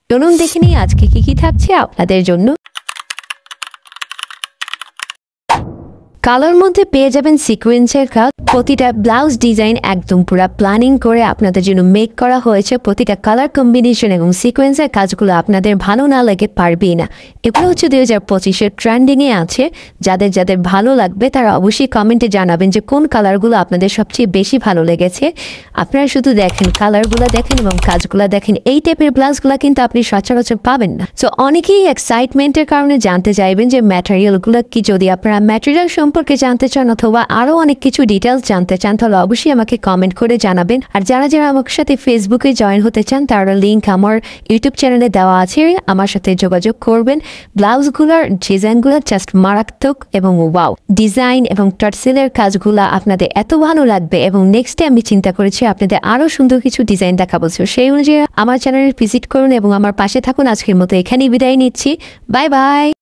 চলুন দেখে নিই আজকে কি থাকছে আপনাদের জন্য। কালার মধ্যে পেয়ে যাবেন সিকোয়েন্সের কাজ। প্রতিটা ব্লাউজ ডিজাইন একদম পুরো প্ল্যানিং করে আপনাদের জন্য মেক করা হয়েছে। প্রতিটা কালার কম্বিনেশন এবং সিকোয়েন্সের কাজগুলো আপনাদের ভালো না লাগে পারবেই না। এগুলো হচ্ছে 2025-এর ট্রেন্ডিংয়ে আছে। যাদের যাদের ভালো লাগবে তারা অবশ্যই কমেন্টে জানাবেন যে কোন কালারগুলো আপনাদের সবচেয়ে বেশি ভালো লেগেছে। আপনারা শুধু দেখেন, কালারগুলো দেখেন এবং কাজগুলো দেখেন। এই টাইপের ব্লাউজগুলো কিন্তু আপনি সচরাচর পাবেন না। সো অনেকেই এক্সাইটমেন্টের কারণে জানতে চাইবেন যে ম্যাটেরিয়ালগুলো কি। যদি আপনারা ম্যাটেরিয়াল সম্পর্কে জানতে চান অথবা আরও অনেক কিছু ডিটেলস জানতে চান তাহলে অবশ্যই আমাকে কমেন্ট করে জানাবেন। আর যারা যারা আমার সাথে ফেসবুকে জয়েন হতে চান তার লিঙ্ক আমার ইউটিউব চ্যানেলে দেওয়া আছে, আমার সাথে যোগাযোগ করবেন। ব্লাউজগুলোর ডিজাইনগুলো জাস্ট মারাত্মক এবং ওয়াও ডিজাইন এবং টার্সেলের কাজগুলো আপনাদের এত ভালো লাগবে। এবং নেক্সটে আমি চিন্তা করেছি আপনাদের আরও সুন্দর কিছু ডিজাইন দেখাবো। সেই অনুযায়ী আমার চ্যানেলে ভিজিট করুন এবং আমার পাশে থাকুন। আজকের মতো এখানেই বিদায় নিচ্ছি। Bye bye.